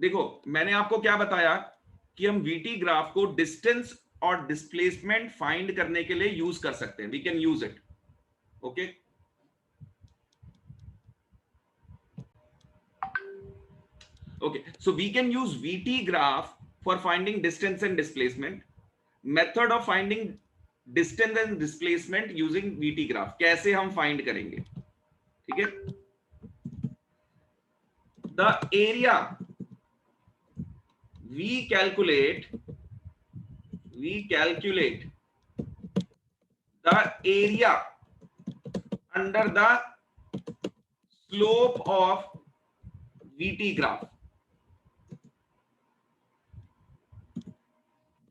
देखो मैंने आपको क्या बताया कि हम वीटी ग्राफ को डिस्टेंस और डिस्प्लेसमेंट फाइंड करने के लिए यूज कर सकते हैं, we can use it. Okay, okay, so we can use vt graph for finding distance and displacement. Method of finding distance and displacement using vt graph, कैसे हम find करेंगे? ठीक है, the area we calculate the area under the slope of vt graph।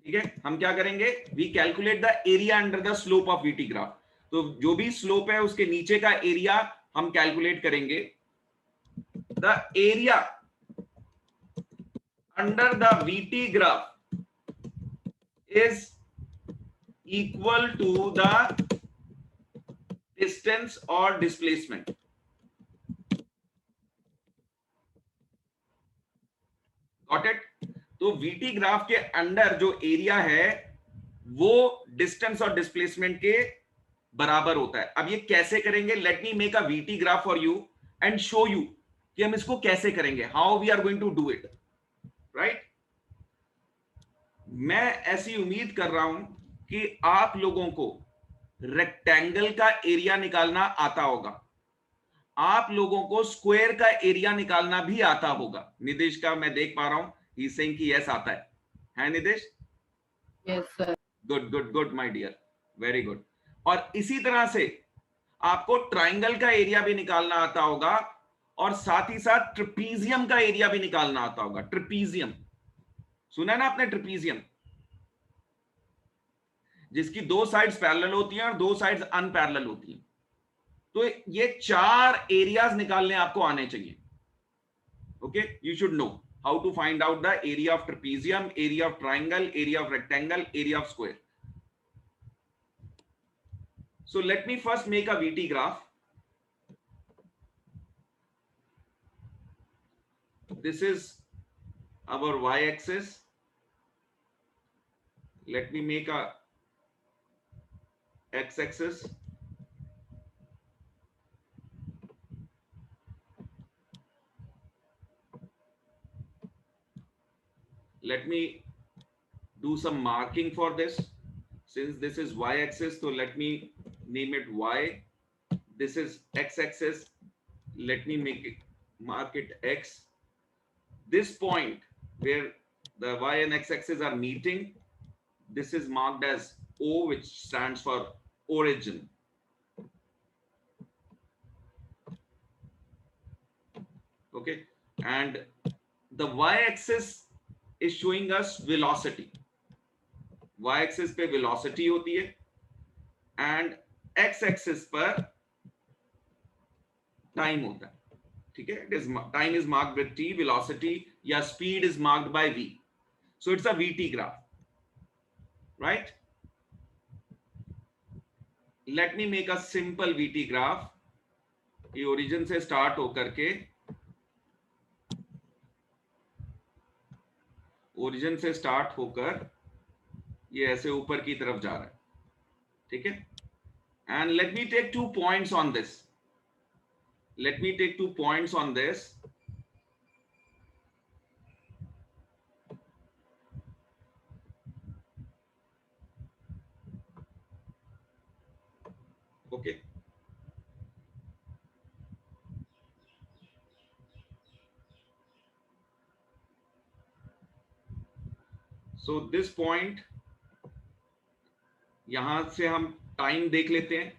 ठीक है, हम क्या करेंगे, we calculate the area under the slope of VT graph. तो जो भी स्लोप है उसके नीचे का एरिया हम कैलकुलेट करेंगे। The area under the VT graph is equal to the distance और डिस्प्लेसमेंट। Got it? तो वीटी ग्राफ के अंडर जो एरिया है वो डिस्टेंस और डिस्प्लेसमेंट के बराबर होता है। अब ये कैसे करेंगे, let me make a VT graph for you and show you कि हम इसको कैसे करेंगे, how we are going to do it, right. मैं ऐसी उम्मीद कर रहा हूं कि आप लोगों को रेक्टेंगल का एरिया निकालना आता होगा, आप लोगों को स्क्वायर का एरिया निकालना भी आता होगा। निदेश का मैं देख पा रहा हूं, ही सेइंग कि यस आता है Nidesh? Yes sir. Good good good my dear, very good. और इसी तरह से आपको ट्राइंगल का एरिया भी निकालना आता होगा और साथ ही साथ ट्रिपीजियम का एरिया भी निकालना आता होगा। ट्रिपीजियम सुना है ना आपने? ट्रिपीजियम जिसकी दो साइड्स पैरेलल होती हैं और दो साइड्स अनपैरेलल होती हैं। तो ये चार एरियाज निकालने आपको आने चाहिए। Okay, you should know how to find out the area of trapezium, area of triangle, area of rectangle, area of square. So let me first make a VT graph. This is our y-axis. Let me make a x-axis. Let me do some marking for this. Since this is y-axis, so let me name it y. This is x-axis. Let me make it, mark it x. This point where the y and x-axis are meeting, this is marked as O, which stands for origin. Okay, and the y-axis is showing us velocity. y-axis पे velocity होती है and x-axis पर time होता है। ठीक है, it is time is marked with t, velocity या speed is marked by v. So it's a VT graph, right? Let me make a simple VT graph. ये origin से start होकर के ओरिजिन से स्टार्ट होकर ये ऐसे ऊपर की तरफ जा रहा है। ठीक है, and let me take 2 points on this. Let me take 2 points on this. Okay, so this point, यहां से हम टाइम देख लेते हैं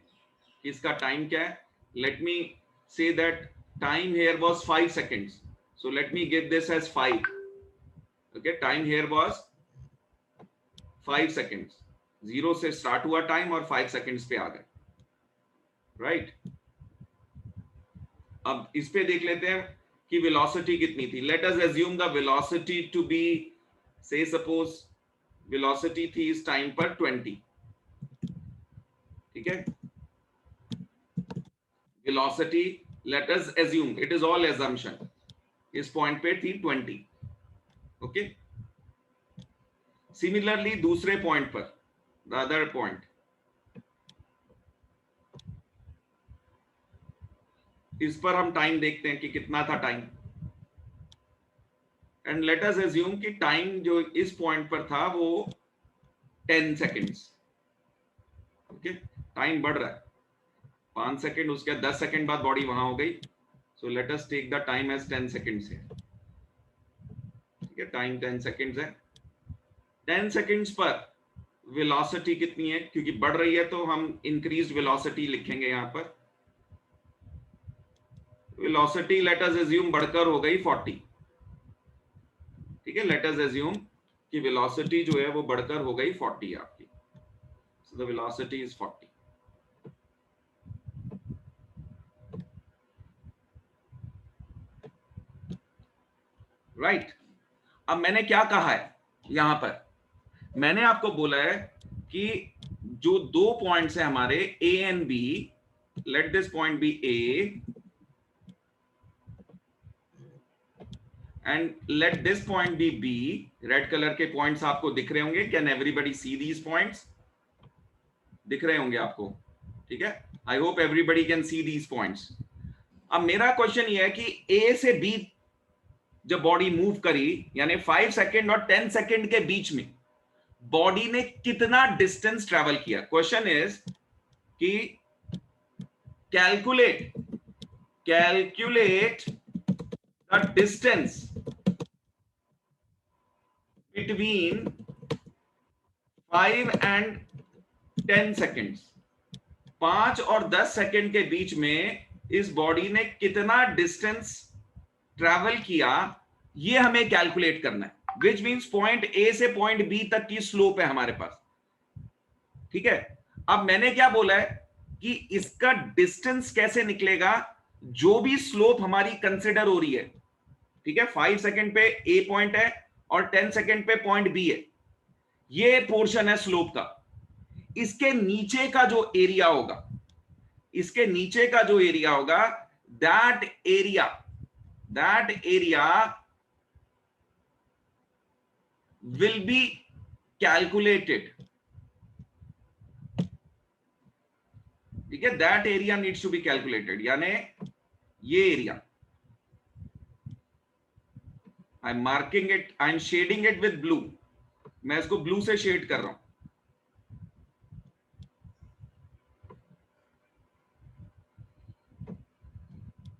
कि इसका टाइम क्या है। Let me say that time here was 5 seconds, so let me give this as 5। Okay, time here was 5 seconds. 0 से स्टार्ट हुआ टाइम और 5 सेकंड्स पे आ गए, राइट। अब इस पे देख लेते हैं कि वेलोसिटी कितनी थी। Let us assume the velocity to be, say suppose velocity थी इस टाइम पर 20। ठीक है, velocity let us assume, it is all assumption, इस पॉइंट पे थी 20। ओके, सिमिलरली दूसरे पॉइंट पर, द अदर पॉइंट, इस पर हम टाइम देखते हैं कि कितना था time, and let us assume कि टाइम जो इस पॉइंट पर था वो 10 सेकेंड्स। ओके, टाइम बढ़ रहा है, 5 सेकेंड, उसके 10 सेकेंड बाद बॉडी वहां हो गई, so let us take the time as 10 seconds है। ठीक है, टाइम 10 सेकेंड्स है। 10 सेकेंड्स पर वेलोसिटी कितनी है, क्योंकि बढ़ रही है तो हम इंक्रीज्ड वेलोसिटी लिखेंगे यहां पर। वेलोसिटी लेट अस अज्यूम बढ़कर हो गई 40। ठीक है, लेट अस अज्यूम कि वेलोसिटी जो है वो बढ़कर हो गई 40 आपकी, so the velocity is 40। Right, अब मैंने क्या कहा है यहां पर, मैंने आपको बोला है कि जो दो पॉइंट्स हैं हमारे A and B, let this point be A and let this point be B. Red colour के पॉइंट्स आपको दिख रहे होंगे, can everybody see these points? दिख रहे होंगे आपको, ठीक है, I hope everybody can see these points. अब मेरा क्वेश्चन ये है कि ए से बी जब बॉडी मूव करी, यानी 5 सेकेंड और 10 सेकेंड के बीच में बॉडी ने कितना डिस्टेंस ट्रेवल किया। क्वेश्चन इज कि calculate the distance between 5 and 10 seconds. 5 और 10 सेकेंड के बीच में इस बॉडी ने कितना डिस्टेंस ट्रेवल किया, ये हमें कैलकुलेट करना है, विच मीन्स पॉइंट ए से पॉइंट बी तक की स्लोप है हमारे पास। ठीक है, अब मैंने क्या बोला है कि इसका डिस्टेंस कैसे निकलेगा, जो भी स्लोप हमारी कंसिडर हो रही है। ठीक है, 5 सेकेंड पे ए पॉइंट है और 10 सेकेंड पे पॉइंट बी है, ये पोर्शन है स्लोप का। इसके नीचे का जो एरिया होगा, इसके नीचे का जो एरिया होगा, that area will be calculated। ठीक है, that area needs to be calculated, यानी ये area, I am marking it, I am shading it with blue, मैं इसको ब्लू से शेड कर रहा हूं।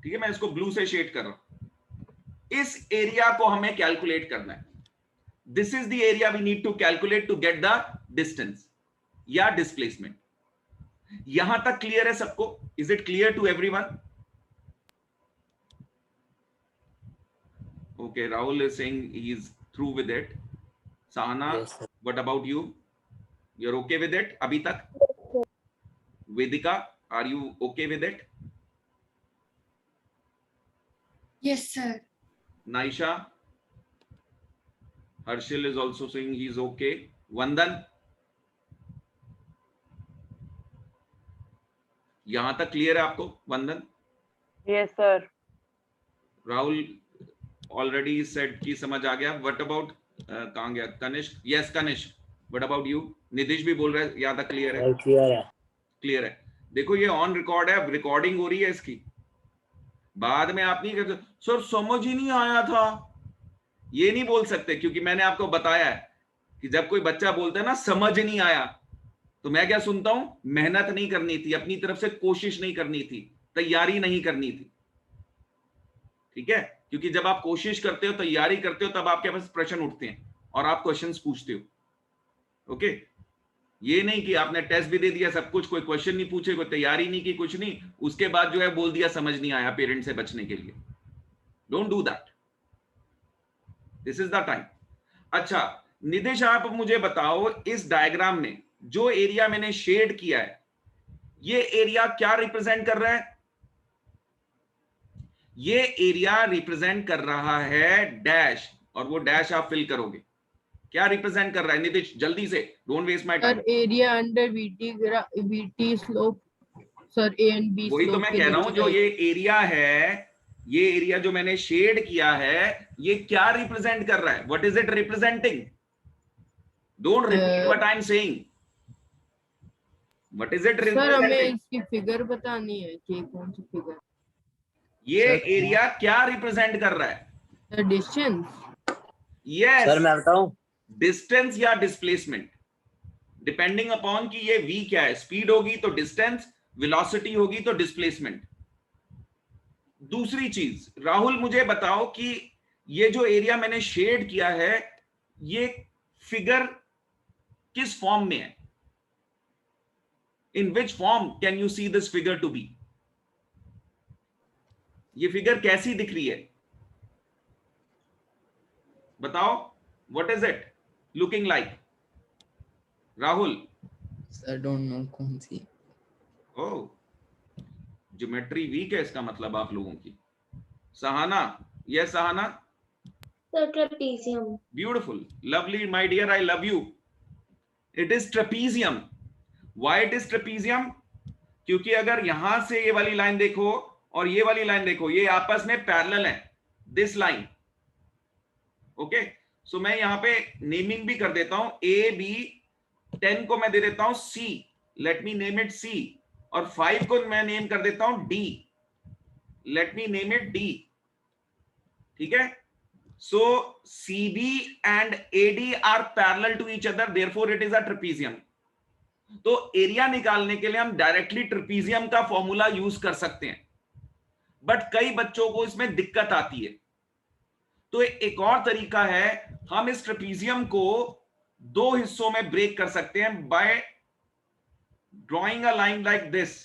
ठीक है, मैं इसको ब्लू से शेड कर रहा हूं। इस एरिया को हमें कैलकुलेट करना है। This is the area we need to calculate to get the distance या डिस्प्लेसमेंट। यहां तक क्लियर है सबको? Is it clear to everyone? Okay, Rahul is saying he is through with it. Sahana, yes, what about you? You're okay with it अभी तक? Vedika, are you okay with it? Yes, sir. Naisha, Harshil is also saying he's okay. Vandan, यहां तक clear है आपको? Vandan? Yes, sir. Rahul already said कि समझ आ गया। व्हाट अबाउट कहां गया Kanishk? Yes Kanishk, what about you? Nitish भी बोल रहा है यहां तक क्लियर है? क्लियर है। देखो ये ऑन रिकॉर्ड है, रिकॉर्डिंग हो रही है इसकी, बाद में आप नहीं कहते सर समझ ही नहीं आया था, ये नहीं बोल सकते, क्योंकि मैंने आपको बताया है कि जब कोई बच्चा बोलता है ना समझ नहीं आया, तो मैं क्या सुनता हूं? मेहनत नहीं करनी थी, अपनी तरफ से कोशिश नहीं करनी थी, तैयारी नहीं करनी थी। ठीक है, क्योंकि जब आप कोशिश करते हो, तैयारी करते हो, तब आपके पास प्रश्न उठते हैं और आप क्वेश्चंस पूछते हो। ओके, ये नहीं कि आपने टेस्ट भी दे दिया सब कुछ, कोई क्वेश्चन नहीं पूछे, कोई तैयारी नहीं की, कुछ नहीं, उसके बाद जो है बोल दिया समझ नहीं आया पेरेंट्स से बचने के लिए। Don't do that, this is the time. अच्छा निदेश, आप मुझे बताओ इस डायग्राम में जो एरिया मैंने शेड किया है, ये एरिया क्या रिप्रेजेंट कर रहा है? ये एरिया रिप्रेजेंट कर रहा है डैश, और वो डैश आप फिल करोगे। क्या रिप्रेजेंट कर रहा है नितिश? जल्दी से, don't waste my time. Sir area under VT slope, sir A and B वही तो मैं कह रहा हूं, जो ये एरिया है ये एरिया जो मैंने शेड किया है ये क्या रिप्रेजेंट कर रहा है? What is it representing? Don't repeat what I am saying. What is it sir हमें रिप्रेजेंटिंग? इसकी फिगर बतानी है कि कौन सी फिगर. ये एरिया क्या रिप्रेजेंट कर रहा है? The distance. यस. सर मैं बताऊं, डिस्टेंस या डिस्प्लेसमेंट, डिपेंडिंग अपॉन कि ये v क्या है. स्पीड होगी तो डिस्टेंस, वेलोसिटी होगी तो डिस्प्लेसमेंट. दूसरी चीज, राहुल मुझे बताओ कि ये जो एरिया मैंने शेड किया है ये फिगर किस फॉर्म में है? In which form can you see this figure to be? ये फिगर कैसी दिख रही है? बताओ. What is it looking like? Rahul. Sir don't know कौन सी. ओह, ज्योमेट्री वीक है इसका मतलब आप लोगों की. Sahana. Yes Sahana. Sir, trapezium. Beautiful, lovely, my dear, I love you. It is trapezium. Why it is trapezium? क्योंकि अगर यहां से ये वाली लाइन देखो और ये वाली लाइन देखो, ये आपस में पैरेलल है. This line. ओके, सो मैं यहां पे नेमिंग भी कर देता हूं. ए बी 10 को मैं दे देता हूं सी. लेट मी नेम इट सी. और 5 को मैं नेम कर देता हूं D. Let me name it D. ठीक है. So CB and AD are parallel to each other, therefore it is a trapezium. तो एरिया निकालने के लिए हम डायरेक्टली ट्रेपीजियम का फॉर्मूला यूज कर सकते हैं, बट कई बच्चों को इसमें दिक्कत आती है. तो एक और तरीका है, हम इस ट्रेपीजियम को दो हिस्सों में ब्रेक कर सकते हैं bye drawing a line like this.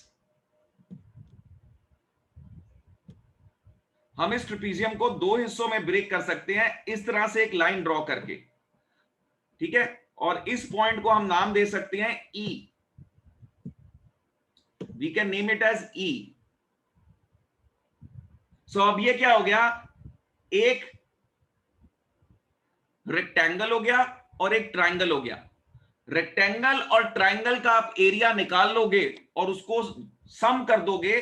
हम इस ट्रेपीजियम को दो हिस्सों में ब्रेक कर सकते हैं इस तरह से एक लाइन ड्रॉ करके. ठीक है. और इस पॉइंट को हम नाम दे सकते हैं E. We can name it as E. So अब ये क्या हो गया? एक रेक्टेंगल हो गया और एक ट्रायंगल हो गया. रेक्टेंगल और ट्रायंगल का आप एरिया निकाल लोगे और उसको सम कर दोगे,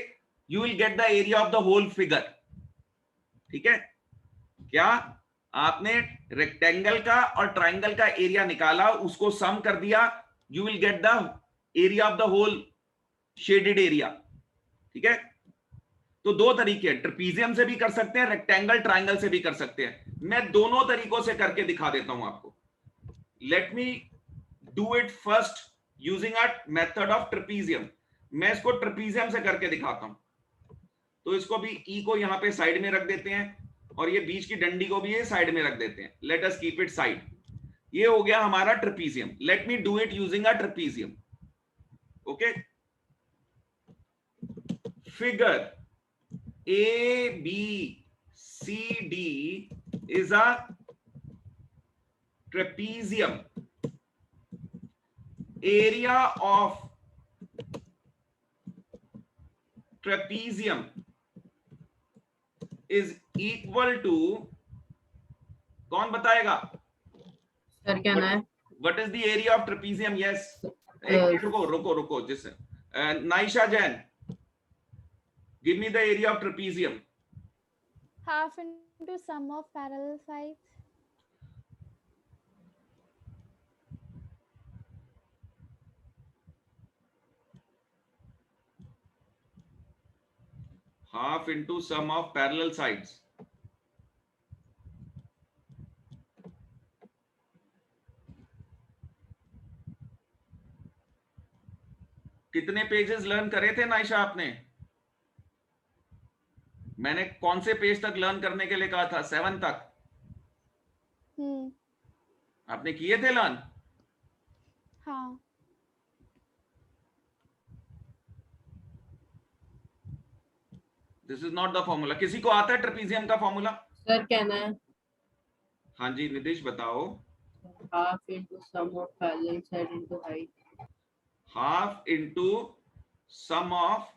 you will get the area of the whole figure. ठीक है. क्या आपने रेक्टेंगल का और ट्रायंगल का एरिया निकाला, उसको सम कर दिया, you will get the area of the whole shaded area. ठीक है. तो दो तरीके हैं, ट्रेपीजियम से भी कर सकते हैं, रेक्टेंगल ट्रायंगल से भी कर सकते हैं. मैं दोनों तरीकों से करके दिखा देता हूं आपको. Late me do it first using a method of trapezium. मैं इसको ट्रेपीजियम से करके दिखाता हूं. तो इसको भी ई को यहां पे साइड में रख देते हैं और ये बीच की डंडी को भी ये साइड में रख देते हैं. Let us keep it side. ये हो गया हमारा trapezium. Let me do it using a trapezium. Okay. Figure A B C D is a trapezium. Area of trapezium is equal to, कौन बताएगा? सर क्या ना है? What is the area of trapezium? Yes. एक minute रुको जिस Naisha Jain, give me the area of trapezium. Half into sum of parallel sides. Half into sum of parallel sides. कितने pages learn करे थे नाइशा आपने? मैंने कौन से पेज तक लर्न करने के लिए कहा था? 7 तक. आपने किए थे लर्न? हाँ. This is not the formula. किसी को आता है ट्रेपीजियम का फॉर्मूला? सर क्या ना है? हाँ जी निदेश बताओ. Half into sum of parallel side into height. Half into sum of,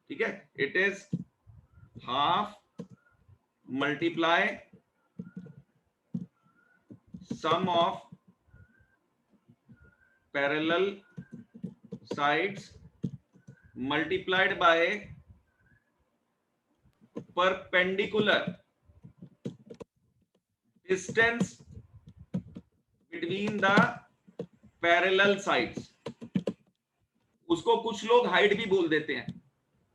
ठीक है, it is half multiply sum of parallel sides multiplied by perpendicular distance between the parallel sides. उसको कुछ लोग हाइट भी बोल देते हैं,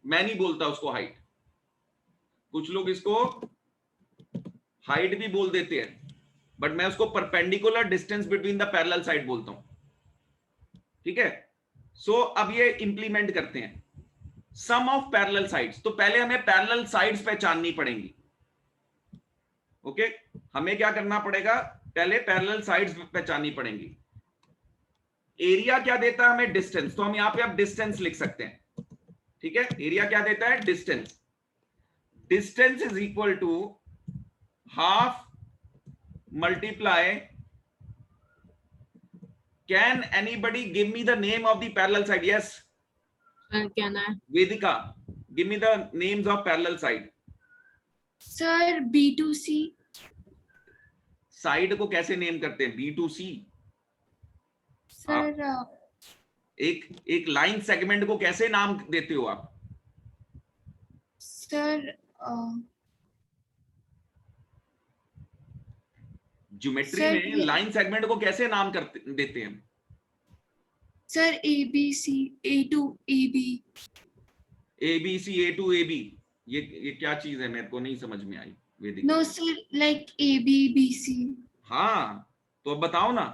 मैं नहीं बोलता उसको हाइट, कुछ लोग इसको हाइट भी बोल देते हैं, बट मैं उसको perpendicular distance between the parallel side बोलता हूं. ठीक है. सो अब ये इंप्लीमेंट करते हैं. सम ऑफ पैरेलल साइड्स, तो पहले हमें पैरेलल साइड्स पहचाननी पड़ेंगी. ओके हमें क्या करना पड़ेगा, पहले पैरेलल साइड्स पहचाननी पड़ेंगी. एरिया क्या देता है हमें, डिस्टेंस. तो हम यहां पे अब डिस्टेंस लिख सकते हैं. ठीक है, एरिया क्या देता है, distance. Distance is equal to half multiply, can anybody give me the name of the parallel side. Yes Sir, can I? Vedika, give me the names of parallel side. Sir, B2C. Side को कैसे name करते हैं, B2C. Sir, एक line segment को कैसे नाम देते हो आप. sir, ज्योमेट्री Sir, में ये- लाइन सेगमेंट को कैसे नाम करते देते हैं. sir, ABC, A2, AB. ABC, A2, AB. ये क्या चीज है, मेरे को नहीं समझ में आई Vedic. No, sir, like AB, BC. हाँ तो अब बताओ ना,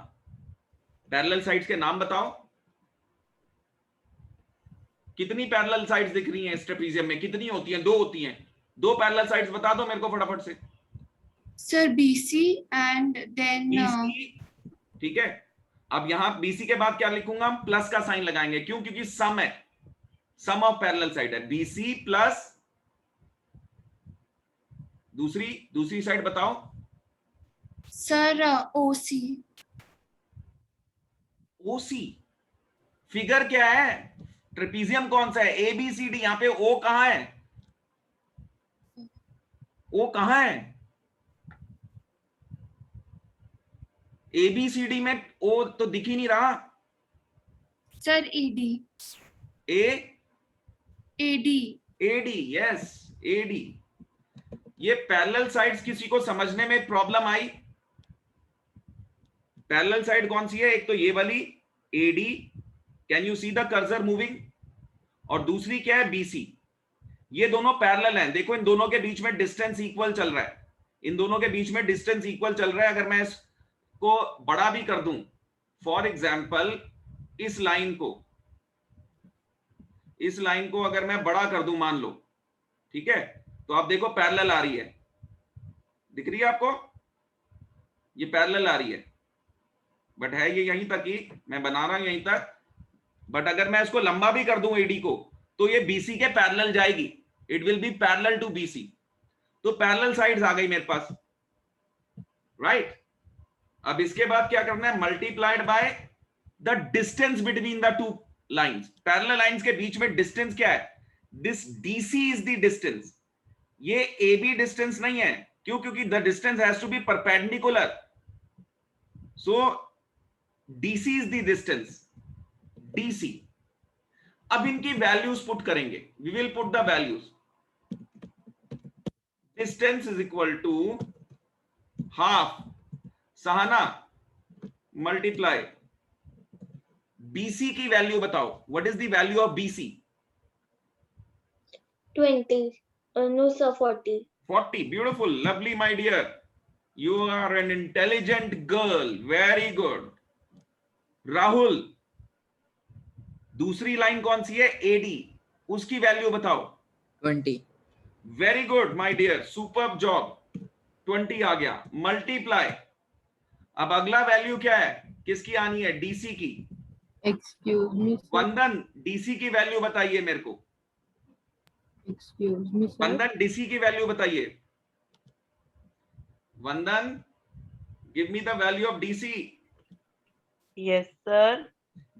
पैरेलल साइड्स के नाम बताओ. कितनी पैरेलल साइड्स दिख रही हैं इस ट्रेपीजियम में, कितनी होती हैं, 2 होती हैं. 2 पैरेलल साइड्स बता दो मेरे को फटाफट से. Sir, BC and then BC. ठीक है, अब यहां BC के बाद क्या लिखूंगा, हम प्लस का साइन लगाएंगे. क्यों, क्योंकि सम है, सम ऑफ पैरेलल साइड है. BC प्लस दूसरी साइड बताओ. sir, OC. OC. फिगर क्या है, ट्रेपीजियम कौन सा है, ABCD. यहां पे O कहां है, O कहां है, ABCD में O तो दिख ही नहीं रहा. Sir, AD. AD. AD. Yes AD. ये पैरेलल साइड्स किसी को समझने में प्रॉब्लम आई. पैरेलल साइड कौन सी है, एक तो ये वाली AD, can you see the cursor moving, और दूसरी क्या है, BC. ये दोनों पैरेलल हैं. देखो इन दोनों के बीच में डिस्टेंस इक्वल चल रहा है, इन दोनों के बीच में डिस्टेंस इक्वल चल रहा है. अगर मैं इसको बड़ा भी कर दूं, फॉर एग्जांपल इस लाइन को अगर मैं बड़ा कर दूं मान लो, ठीक है, तो आप देखो पैरेलल आ रही है, दिख रही है आपको, ये पैरेलल आ रही है, बट है ये यहीं तक ही, मैं बना रहा हूं यहीं तक. बट अगर मैं इसको लंबा भी कर दूं AD को, तो ये BC के पैरेलल जाएगी, it will be parallel to BC. तो पैरेलल साइड्स आ गई मेरे पास, राइट. अब इसके बाद क्या करना है, multiplied by the distance between the two lines. Parallel lines के बीच में डिस्टेंस क्या है, this DC is the distance. ये AB डिस्टेंस नहीं है, क्यों, क्योंकि the distance has to be perpendicular. So DC is the distance, DC. अब इनकी वैल्यूज पुट करेंगे, we will put the values. Distance is equal to half Sahana multiply BC की value बताओ. What is the value of BC? 20. No, sir, 40. 40. Beautiful, lovely, my dear. You are an intelligent girl. Very good. Rahul, दूसरी line कौन सी है, AD, उसकी value बताओ. 20. Very good my dear, superb job. 20 आ गया. Multiply. अब अगला वैल्यू क्या है, किसकी आनी है, DC की. Excuse me, sir. वंदन, DC की वैल्यू बताइए मेरे को. Excuse me, sir. वंदन, DC की वैल्यू बताइए. वंदन, give me the value of DC. Yes sir,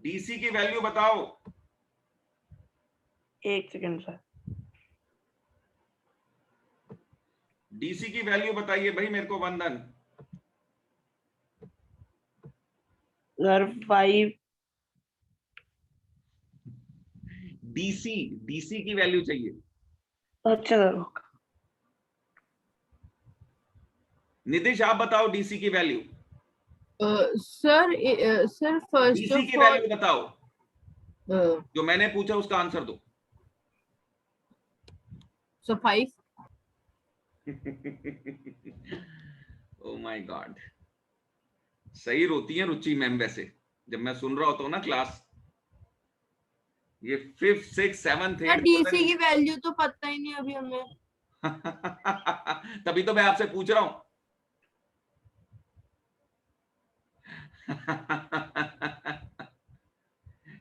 DC की वैल्यू बताओ. एक सेकंड सर. DC की वैल्यू बताइए भाई मेरे को वंदन. सर 5. DC की वैल्यू चाहिए. अच्छा सर. नितिश आप बताओ डीसी की वैल्यू, सर फर्स्ट डीसी की ऑफ ऑल वैल्यू बताओ, जो मैंने पूछा उसका आंसर दो। सो 5। ओ माय गॉड, सही रोती है रुचि मैम वैसे, जब मैं सुन रहा होता हूँ ना क्लास, ये 5th 6th 7th 8th DC की वैल्यू तो पता ही नहीं अभी हमें। तभी तो मैं आपसे पूछ रहा हूं।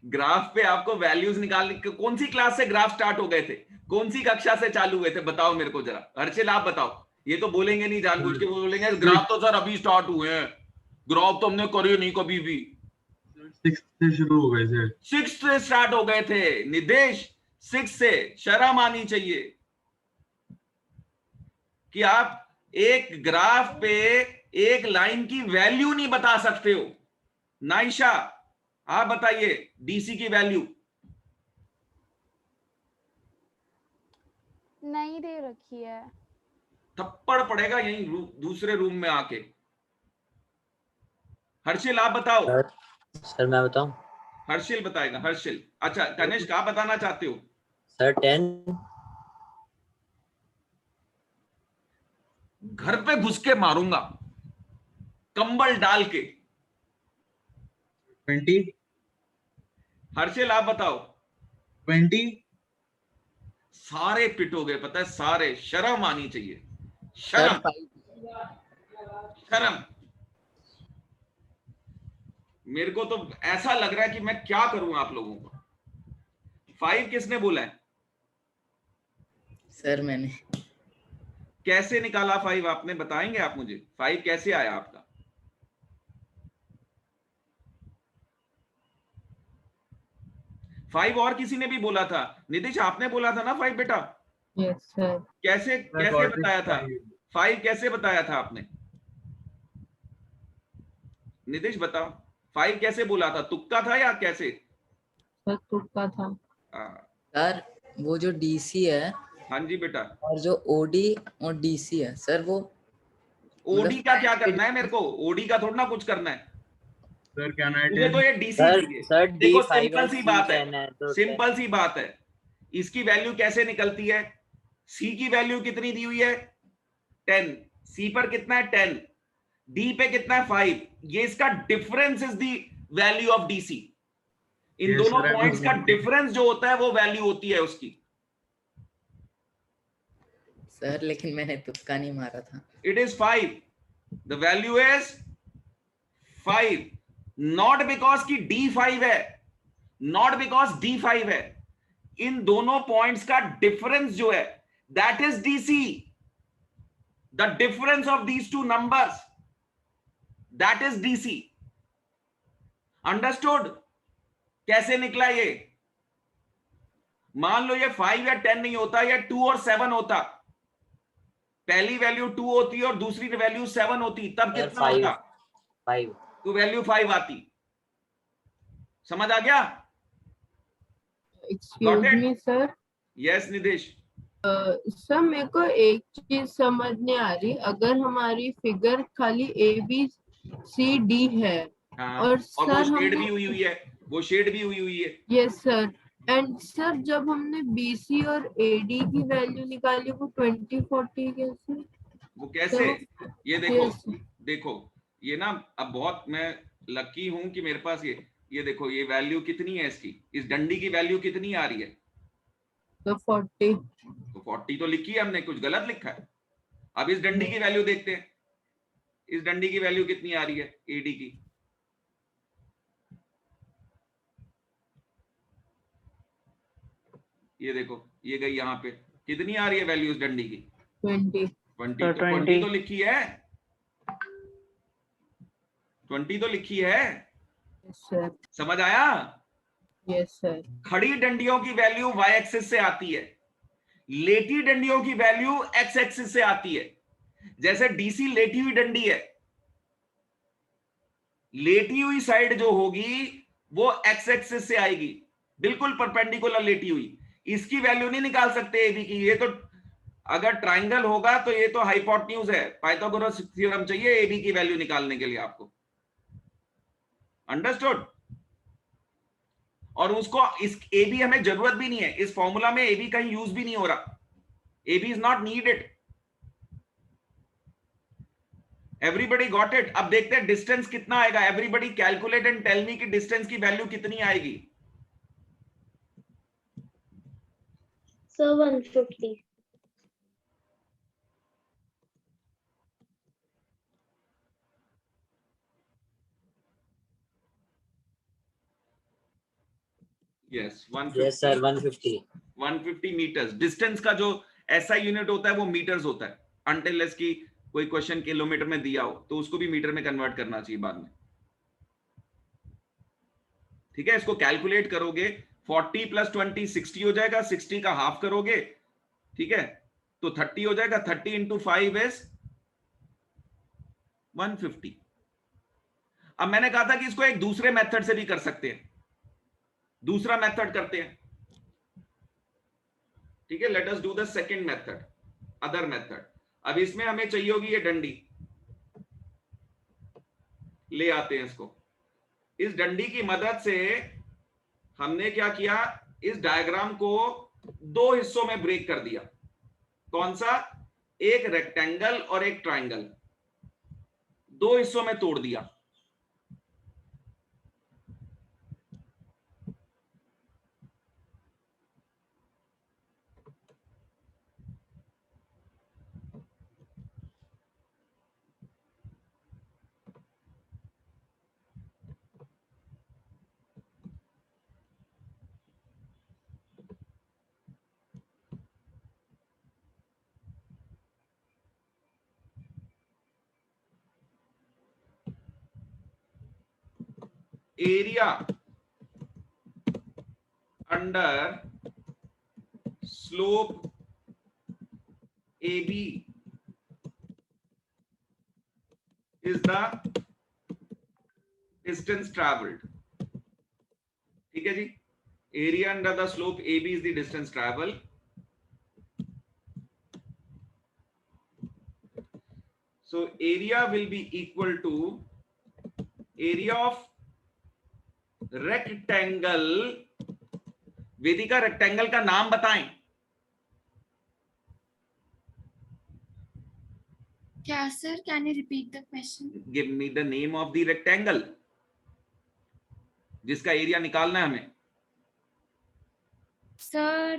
ग्राफ पे आपको वैल्यूज निकालने, कौन सी क्लास से ग्राफ स्टार्ट हो गए थे, कौन सी कक्षा से चालू हुए थे, बताओ मेरे को जरा। हर्षिल आप बताओ, ये तो बोलेंगे नहीं जानबूझ के, वो बोलेंगे ग्राफ तो सर अभी स्टार्ट हुए हैं, ग्राफ तो हमने करे नहीं कभी भी। 6th से शुरू हो गए थे, 6th से स्टार्ट हो गए थे निदेश, 6th से। शर्म आनी चाहिए कि आप एक ग्राफ पे एक लाइन की वैल्यू नहीं बता सकते हो। नाइशा आप बताइए डीसी की वैल्यू। नहीं दे रखी है। थप्पड़ पड़ेगा यहीं दूसरे रूम में आके। हर्षिल आप बताओ। सर मैं बताऊं? हर्षिल बताएगा, हर्षिल। अच्छा कनिष्क आप बताना चाहते हो? सर 10। घर पे घुस के मारूंगा कंबल डाल के। 20। हर्षिल आप बताओ। 20। सारे पिटोगे पता है, सारे। शर्म आनी चाहिए, शर्म, शर्म। मेरे को तो ऐसा लग रहा है कि मैं क्या करूं आप लोगों को। 5 किसने बोला है? सर मैंने। कैसे निकाला 5 आपने, बताएंगे आप मुझे? 5 कैसे आया आपका? फाइव और किसी ने भी बोला था। नितिश आपने बोला था ना 5 बेटा? Yes sir. कैसे कैसे बताया था 5? कैसे बताया था आपने? नितिश बताओ 5 कैसे बोला था? तुक्का था या कैसे? सर तुक्का था। सर वो जो डीसी है, हाँ जी बेटा। और जो ओडी और डीसी है सर, वो ओडी का क्या करना है मेरे को? ओडी का थोड़ा ना कुछ करना है सर क्या नाइट मुझे, तो ये डीसी चाहिए। सर देखो D5 सिंपल सी बात है, तो सिंपल सी बात है। इसकी वैल्यू कैसे निकलती है? सी की वैल्यू कितनी दी हुई है? 10। सी पर कितना है? 10। डी पे कितना है? 5। ये इसका difference is the value of DC. In Yes, दोनों sir, I पॉइंट्स का will- डिफरेंस जो होता है वो वैल्यू होती है उसकी। सर लेकिन मैंने तुक्का नहीं मारा था। It is 5. The value is 5. Not because की D5 है, not because D5 है। इन दोनों पॉइंट्स का डिफरेंस जो है that is DC. The difference of these two numbers, that is DC. Understood? कैसे निकला ये? मान लो ये 5 या 10 नहीं होता, या 2 और 7 होता। पहली वैल्यू 2 होती और दूसरी वैल्यू 7 होती, तब कितना होता? 5। तो वैल्यू 5 आती। समझ आ गया? Excuse Got it? Me sir. Yes निदेश। सर मेरे को एक चीज समझ नहीं आ रही, अगर हमारी फिगर खाली ABCD है हाँ, और और सर वो शेड हमने भी हुई हुई है, वो शेड भी हुई हुई है। यस सर, एंड सर जब हमने BC और AD की वैल्यू निकाली वो 20 40 कैसे? वो कैसे? ये देखो, यस देखो ये ना, अब बहुत मैं लकी हूं कि मेरे पास ये देखो, ये वैल्यू कितनी है इसकी, इस डंडी की वैल्यू कितनी आ रही है? तो 40। तो 40 तो लिखी है हमने, कुछ गलत लिखा है। अब इस डंडी की वैल्यू देखते हैं, इस डंडी की वैल्यू कितनी आ रही है एडी की? ये देखो, ये गई यहाँ पे, कितनी आ रही है वैल्यू इस डंडी की? 20। 20। तो 20 तो लिखी है, 20 तो लिखी है। Yes sir. समझ आया? Yes sir. खड़ी डंडियों की वैल्यू y एक्सिस से आती है, लेटी डंडियों की वैल्यू x एक्सिस से आती है। जैसे डीसी लेटी हुई डंडी है, लेटी हुई साइड जो होगी वो x एक्सिस से आएगी, बिल्कुल परपेंडिकुलर लेटी हुई। इसकी वैल्यू नहीं निकाल सकते एबी की, ये तो अगर ट्राइंगल होगा तो ये तो हाइपोटेन्यूज है, पाइथागोरस थ्योरम चाहिए एबी की वैल्यू निकालने के लिए आपको, अंडरस्टूड। और उसको इस एबी हमें जरूरत भी नहीं है, इस फॉर्मूला में एबी कहीं यूज भी नहीं हो रहा, AB is not needed. Everybody got it. अब देखते हैं डिस्टेंस कितना आएगा, everybody calculate and tell me कि डिस्टेंस की वैल्यू कितनी आएगी। Sir, 150. यस, Yes, sir. 150. 150 मीटर्स। डिस्टेंस का जो ऐसा यूनिट होता है वो मीटर्स होता है, अनटिल लेस की कोई क्वेश्चन किलोमीटर में दिया हो तो उसको भी मीटर में कन्वर्ट करना चाहिए बाद में, ठीक है। इसको कैलकुलेट करोगे, 40 + 20 60 हो जाएगा, 60 का हाफ करोगे, ठीक है, तो 30 हो जाएगा। 30 × 5 इज 150। अब मैंने कहा था कि इसको एक दूसरे मेथड से भी कर सकते हैं, दूसरा मेथड करते हैं, ठीक है। Let us do the second method, other method. अब इसमें हमें चाहिए होगी ये डंडी, ले आते हैं इसको। इस डंडी की मदद से हमने क्या किया, इस डायग्राम को दो हिस्सों में ब्रेक कर दिया। कौन सा? एक रेक्टेंगल और एक ट्राइंगल, दो हिस्सों में तोड़ दिया। Area under slope AB is the distance traveled, ठीक है जी। Area under the slope AB is the distance traveled. So area will be equal to area of rectangle. Vedika, rectangle का नाम बताएं। क्या sir? Can you repeat the question? Give me the name of the rectangle जिसका area निकालना है हमें। Sir,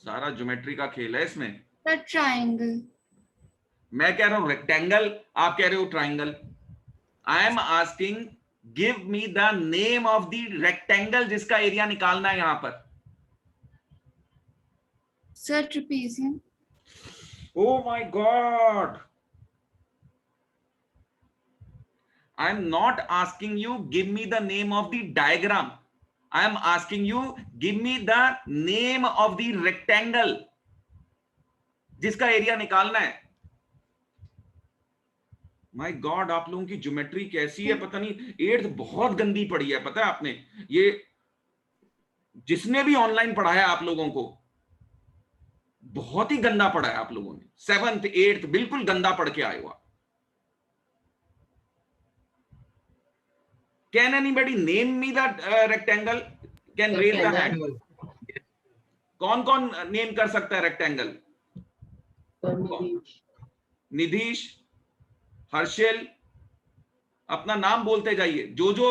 सारा geometry का खेल है इसमें। the triangle. मैं कह रहा हूं रेक्टेंगल, आप कह रहे हो triangle. I am asking give me the name of the rectangle जिसका एरिया निकालना है यहां पर। Sir, trapezium. Oh my God! I am not asking you give me the name of the diagram. I am asking you give me the name of the rectangle जिसका area निकालना है। My God, आप लोगों की geometry कैसी है पता नहीं। 8th बहुत गंदी पड़ी है, पता है आपने। ये जिसने भी ऑनलाइन पढ़ाया आप लोगों को बहुत ही गंदा पढ़ा है आप लोगों ने। 7th 8th बिल्कुल गंदा पढ़ के आए हो। Can anybody name me the rectangle? Can raise the hand. कौन कौन नेम कर सकता है रेक्टेंगल? निधीश, हर्षल, अपना नाम बोलते जाइए, जो जो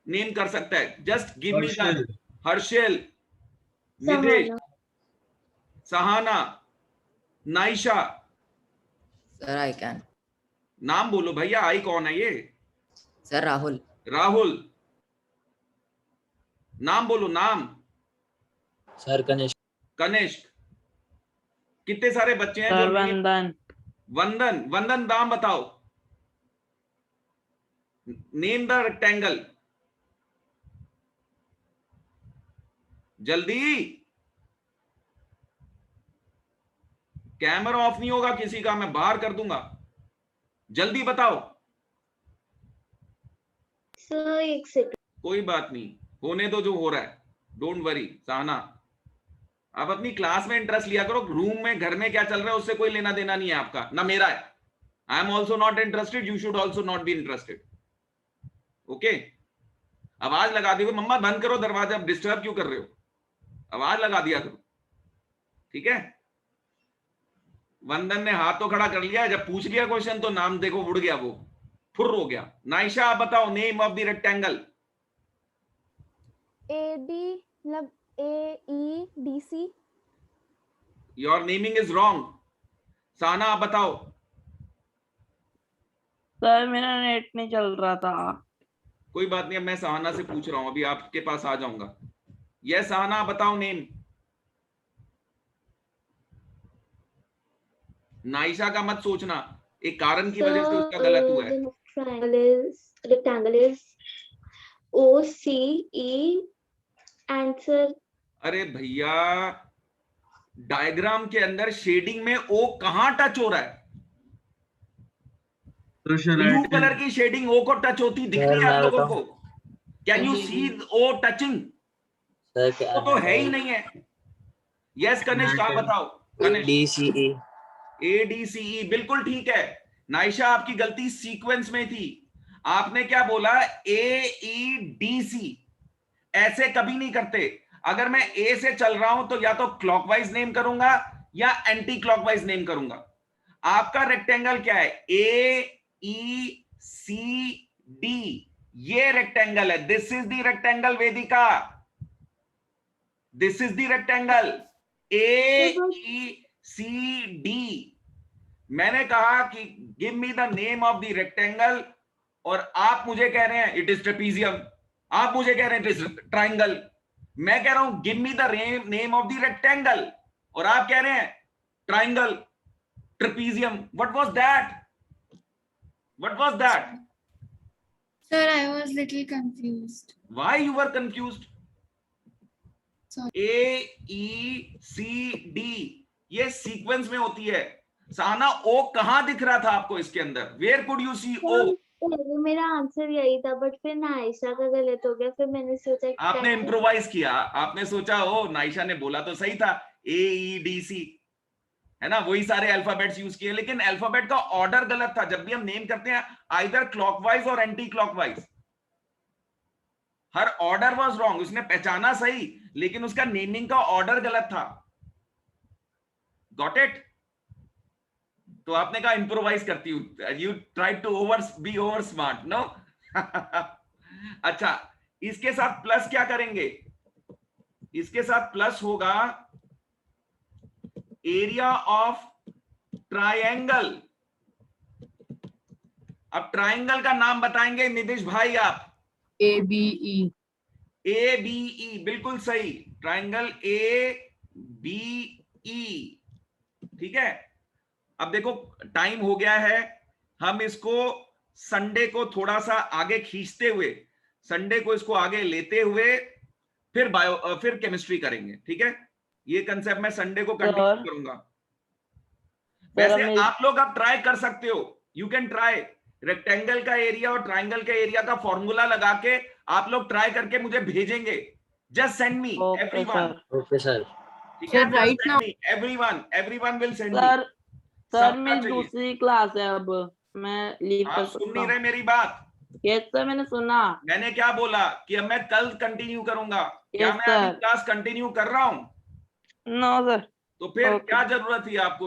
नेम कर सकता है। Just give me the. Harshal, Nidhesh, Sahana, Naisha. Sir I can. नाम बोलो भैया। आई कौन है ये? सर राहुल। राहुल, नाम बोलो। नाम? सर कनिष्क। कनिष्क। कितने सारे बच्चे हैं? सर जो वंदन। वंदन। वंदन, नाम बताओ। नेम द रेक्टेंगल जल्दी। कैमरा ऑफ नहीं होगा किसी का, मैं बाहर कर दूंगा। जल्दी बताओ। Sir, एक सेकंड। कोई बात नहीं, होने दो जो हो रहा है। डोंट वरी सहना, आप अपनी क्लास में इंटरेस्ट लिया करो, रूम में घर में क्या चल रहा है उससे कोई लेना देना नहीं है आपका, ना मेरा है। I am also not interested, you should also not be interested. Okay, आवाज लगा दी, मम्मा बंद करो दरवाजा, डिस्टर्ब क्यों कर रहे हो, आवाज लगा दिया करो, ठीक है। वंदन ने हाथ तो खड़ा कर लिया, जब पूछ लिया क्वेश्चन तो नाम देखो उड़ गया, वो फुर हो गया। नाइशा आप बताओ name of the rectangle. AD मतलब AEDC। Your naming is wrong. Sana आप बताओ। सर मेरा नेट नहीं चल रहा था। कोई बात नहीं, अब मैं सहाना से पूछ रहा हूं, अभी आपके पास आ जाऊंगा। यस सहाना बताओ नेम। नाइशा का मत सोचना, एक कारण की वजह से उसका गलत हुआ है। Rectangle is OCE answer. अरे भैया, डायग्राम के अंदर शेडिंग में ओ कहां टच हो रहा है? So shall blue I colour tell? की शेडिंग ओ को टच होती दिख रही है आप लोगों को? Can you see O touching? Sir वो तो है ही नहीं है। यस कनिष्क आप बताओ। कनिष्क DCE। ADCE बिल्कुल ठीक है। नाइशा आपकी गलती सीक्वेंस में थी, आपने क्या बोला AEDC, ऐसे कभी नहीं करते। अगर मैं A से चल रहा हूं तो या तो क्लॉकवाइज नेम करूंगा या एंटी क्लॉकवाइज नेम करूंगा। आपका रेक्टेंगल क्या है? AECD, ये रेक्टेंगल है। This is the rectangle Vedika, this is the rectangle AECD। मैंने कहा कि give me the name of the rectangle और आप मुझे कह रहे हैं इट इज ट्रेपीजियम, आप मुझे कह रहे हैं इट इज ट्राइंगल। मैं कह रहा हूं give me the name of the rectangle और आप कह रहे हैं triangle, trapezium. What was that? What was that? Sir, I was little confused. Why you were confused? Sorry. AECD ये सीक्वेंस में होती है। साना ओ कहां दिख रहा था आपको इसके अंदर? वेयर कुड यू सी ओ? पहले मेरा आंसर यही था बट फिर नाइशा का गलत हो गया, फिर मैंने सोचा कि आपने इम्प्रोवाइज किया, आपने सोचा ओ नाइशा ने बोला तो सही था AEDC, है ना, वही सारे अल्फाबेट्स यूज किए, लेकिन अल्फाबेट का ऑर्डर गलत था। जब भी हम नेम करते हैं आइदर क्लॉकवाइज और anti clockwise, her order was wrong. उसने पहचाना सही लेकिन उसका नेमिंग का ऑर्डर गलत था। Got it? तो आपने कहा इम्प्रोवाइज करती हूँ, you try to be over smart, no? अच्छा, इसके साथ प्लस क्या करेंगे? इसके साथ प्लस होगा एरिया ऑफ ट्रायंगल। अब ट्रायंगल का नाम बताएंगे नितिश भाई आप। ABE। ABE बिल्कुल सही, ट्रायंगल ABE, ठीक है। अब देखो टाइम हो गया है, हम इसको संडे को थोड़ा सा आगे खींचते हुए, संडे को इसको आगे लेते हुए फिर केमिस्ट्री करेंगे, ठीक है। ये कंसेप्ट मैं संडे को कंटिन्यू करूंगा। वैसे आप लोग अब ट्राई कर सकते हो, यू कैन ट्राई। रेक्टेंगल का एरिया और ट्राइंगल का एरिया का फॉर्मूला लगा के आप लोग ट्राई करके मुझे भेजेंगे। Just send me everyone. Okay sir. ठीक है, Sir, right now- everyone will send me। Sir मेरी दूसरी क्लास है, अब मैं लीव कर आप सुन सकता नहीं हूँ? रहे मेरी बात? यस सर, मैंने सुना। मैंने क्या बोला कि अब मैं कल कंटिन्यू करूंगा। क्या Yes, मैं अभी sir. क्लास कंटिन्यू कर रहा हूं? No sir. तो फिर Okay. क्या जरूरत थी आपको